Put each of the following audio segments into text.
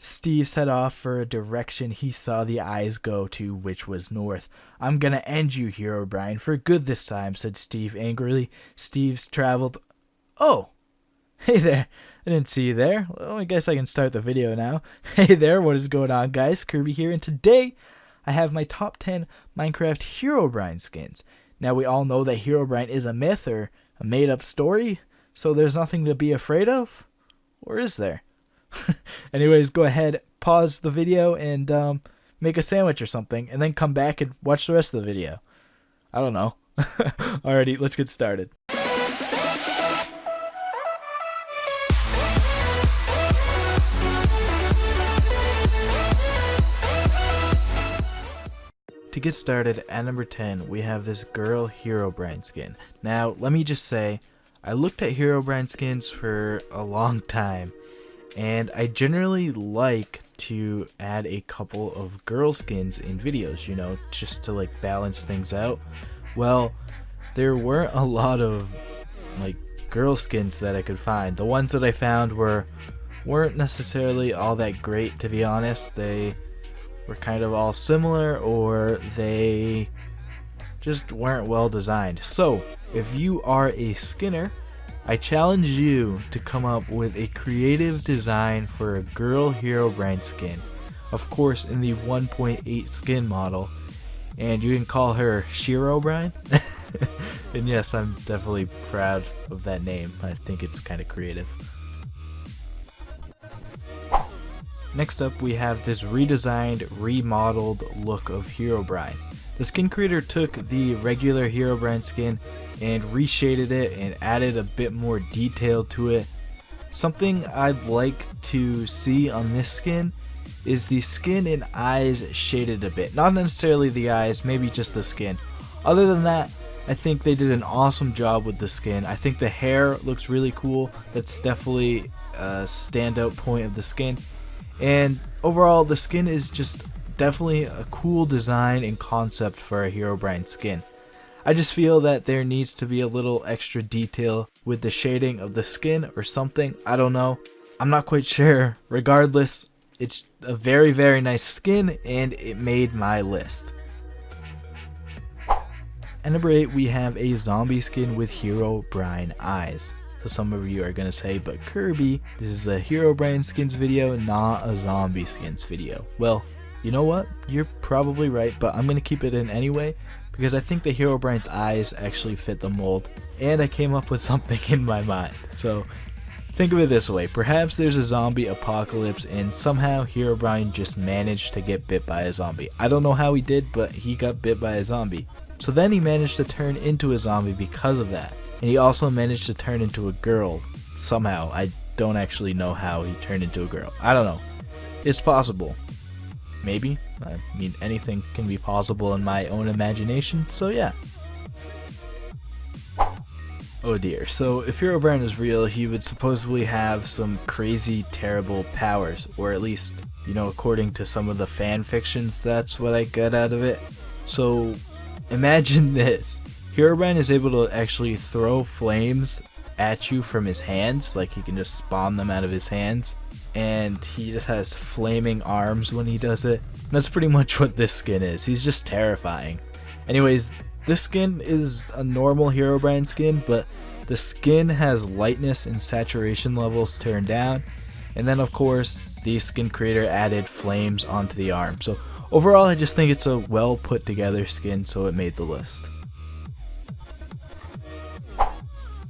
Steve set off for a direction he saw the eyes go to, which was north. "I'm gonna end you, Herobrine, for good this time," said Steve angrily. Steve's traveled... Oh! Hey there. I didn't see you there. Well, I guess I can start the video now. Hey there, what is going on, guys? Kirby here, and today I have my top 10 Minecraft Herobrine skins. Now, we all know that Herobrine is a myth or a made-up story, so there's nothing to be afraid of? Or is there? Anyways, go ahead, pause the video, and make a sandwich or something, and then come back and watch the rest of the video. I don't know. Alrighty, let's get started. To get started, at number 10, we have this girl Herobrine skin. Now, let me just say, I looked at Herobrine skins for a long time, and I generally like to add a couple of girl skins in videos, you know, just to like balance things out. Well, there weren't a lot of like girl skins that I could find. The ones that I found weren't necessarily all that great, to be honest. They were kind of all similar, or they just weren't well designed. So if you are a skinner, I challenge you to come up with a creative design for a girl Herobrine skin, of course in the 1.8 skin model, and you can call her Herobrine. And yes, I'm definitely proud of that name. I think it's kind of creative. Next up, we have this redesigned, remodeled look of Herobrine. The skin creator took the regular Herobrine skin and reshaded it and added a bit more detail to it. Something I'd like to see on this skin is the skin and eyes shaded a bit. Not necessarily the eyes, maybe just the skin. Other than that, I think they did an awesome job with the skin. I think the hair looks really cool. That's definitely a standout point of the skin. And overall, the skin is just definitely a cool design and concept for a Herobrine skin. I just feel that there needs to be a little extra detail with the shading of the skin or something. I don't know. I'm not quite sure. Regardless, it's a very, very nice skin, and it made my list. At number 8, we have a zombie skin with Herobrine eyes. So some of you are going to say, but Kirby, this is a Herobrine skins video, not a zombie skins video. Well, you know what? You're probably right, but I'm going to keep it in anyway, because I think the Herobrine's eyes actually fit the mold, and I came up with something in my mind. So think of it this way, perhaps there's a zombie apocalypse and somehow Herobrine just managed to get bit by a zombie. I don't know how he did, but he got bit by a zombie. So then he managed to turn into a zombie because of that. And he also managed to turn into a girl somehow. I don't actually know how he turned into a girl. I don't know. It's possible. Maybe. I mean, anything can be possible in my own imagination, so yeah. Oh dear. So if Herobrine is real, he would supposedly have some crazy, terrible powers. Or at least, you know, according to some of the fan fictions, that's what I got out of it. So imagine this. Herobrine is able to actually throw flames at you from his hands, like he can just spawn them out of his hands, and he just has flaming arms when he does it. And that's pretty much what this skin is. He's just terrifying. Anyways, this skin is a normal Herobrine skin, but the skin has lightness and saturation levels turned down, and then of course the skin creator added flames onto the arm. So overall, I just think it's a well put together skin, so it made the list.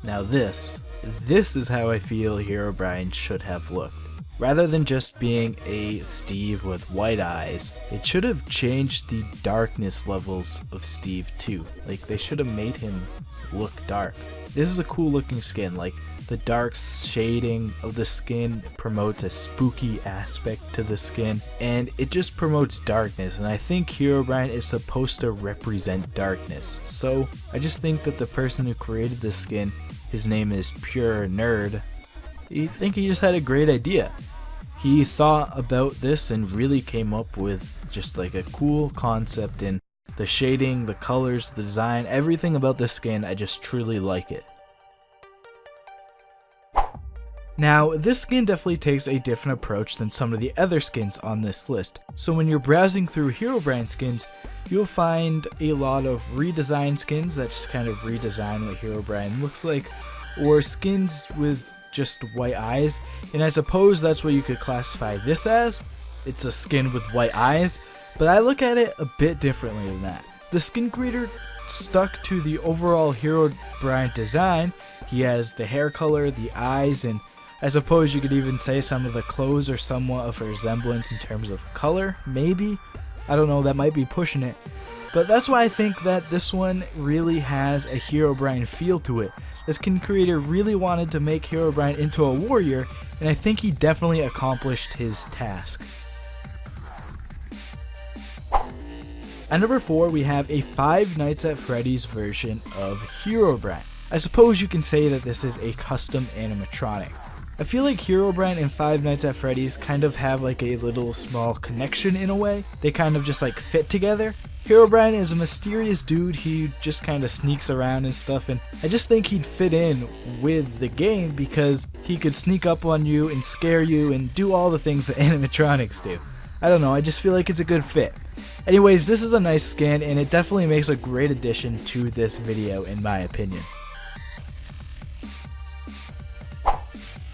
Now this is how I feel Herobrine should have looked. Rather than just being a Steve with white eyes, it should have changed the darkness levels of Steve too. Like, they should have made him look dark. This is a cool looking skin. Like, the dark shading of the skin promotes a spooky aspect to the skin, and it just promotes darkness, and I think Herobrine is supposed to represent darkness. So I just think that the person who created this skin, his name is Pure Nerd, I think he just had a great idea. He thought about this and really came up with just like a cool concept, and the shading, the colors, the design, everything about this skin, I just truly like it. Now, this skin definitely takes a different approach than some of the other skins on this list. So when you're browsing through Herobrine skins, you'll find a lot of redesigned skins that just kind of redesign what Herobrine looks like, or skins with just white eyes, and I suppose that's what you could classify this as. It's a skin with white eyes, but I look at it a bit differently than that. The skin creator stuck to the overall Herobrine design. He has the hair color, the eyes, and I suppose you could even say some of the clothes are somewhat of a resemblance in terms of color, maybe? I don't know, that might be pushing it. But that's why I think that this one really has a Herobrine feel to it. The skin creator really wanted to make Herobrine into a warrior, and I think he definitely accomplished his task. At number 4, we have a Five Nights at Freddy's version of Herobrine. I suppose you can say that this is a custom animatronic. I feel like Herobrine and Five Nights at Freddy's kind of have like a little small connection in a way. They kind of just like fit together. Herobrine is a mysterious dude, he just kind of sneaks around and stuff, and I just think he'd fit in with the game because he could sneak up on you and scare you and do all the things that animatronics do. I don't know, I just feel like it's a good fit. Anyways, this is a nice skin and it definitely makes a great addition to this video in my opinion.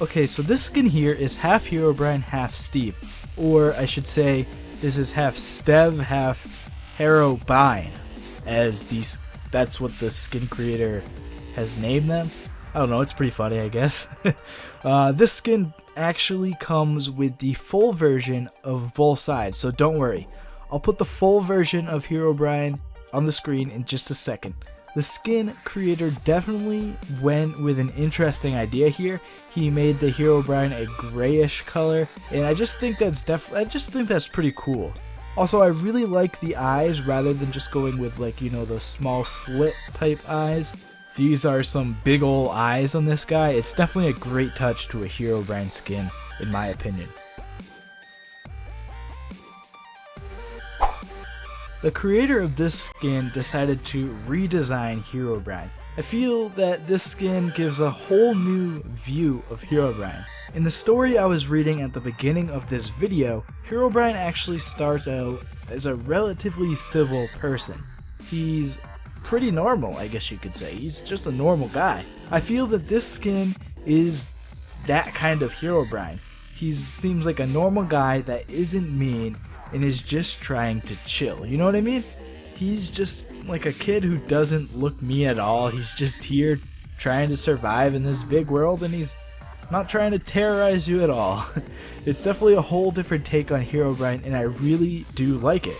Okay, so this skin here is half Herobrine, half Steve. Or I should say, this is half Stev, half Herobrine, as these, that's what the skin creator has named them. I don't know, it's pretty funny, I guess. This skin actually comes with the full version of both sides, so don't worry. I'll put the full version of Herobrine on the screen in just a second. The skin creator definitely went with an interesting idea here. He made the Herobrine a grayish color, and I just think that's pretty cool. Also, I really like the eyes rather than just going with like, you know, the small slit type eyes. These are some big ol' eyes on this guy. It's definitely a great touch to a Herobrine skin, in my opinion. The creator of this skin decided to redesign Herobrine. I feel that this skin gives a whole new view of Herobrine. In the story I was reading at the beginning of this video, Herobrine actually starts out as a relatively civil person. He's pretty normal, I guess you could say. He's just a normal guy. I feel that this skin is that kind of Herobrine. He seems like a normal guy that isn't mean and is just trying to chill. You know what I mean? He's just like a kid who doesn't look mean at all. He's just here trying to survive in this big world, and he's not trying to terrorize you at all. It's definitely a whole different take on Herobrine, and I really do like it.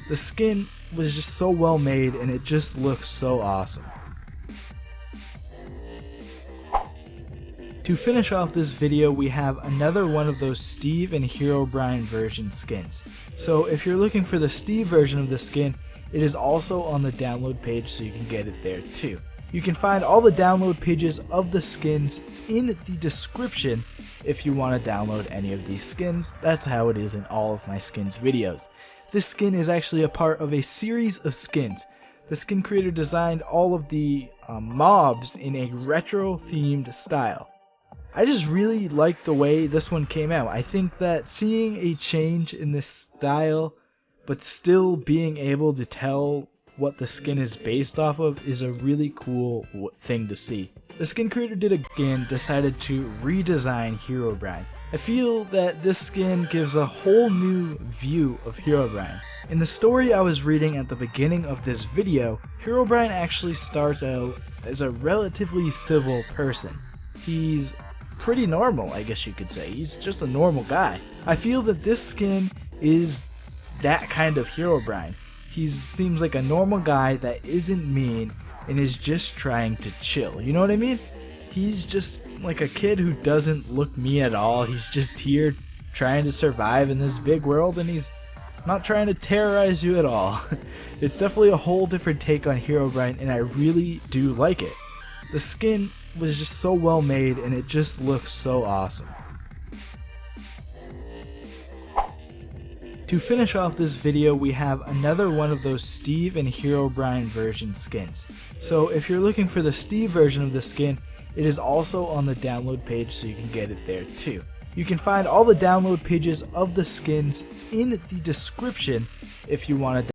The skin was just so well made, and it just looks so awesome. To finish off this video, we have another one of those Steve and Herobrine version skins. So if you're looking for the Steve version of the skin, it is also on the download page, so you can get it there too. You can find all the download pages of the skins in the description if you want to download any of these skins. That's how it is in all of my skins videos. This skin is actually a part of a series of skins. The skin creator designed all of the mobs in a retro themed style. I just really like the way this one came out. I think that seeing a change in this style, but still being able to tell what the skin is based off of, is a really cool thing to see. The skin creator decided to redesign Herobrine. I feel that this skin gives a whole new view of Herobrine. In the story I was reading at the beginning of this video, Herobrine actually starts out as a relatively civil person. He's pretty normal, I guess you could say. He's just a normal guy. I feel that this skin is that kind of Herobrine. He seems like a normal guy that isn't mean and is just trying to chill. You know what I mean? He's just like a kid who doesn't look mean at all. He's just here trying to survive in this big world, and he's not trying to terrorize you at all. It's definitely a whole different take on Herobrine, and I really do like it. The skin was just so well made, and it just looks so awesome. To finish off this video, we have another one of those Steve and Herobrine version skins. So if you're looking for the Steve version of the skin, It is also on the download page, so you can get it there too. You can find all the download pages of the skins in the description if you want to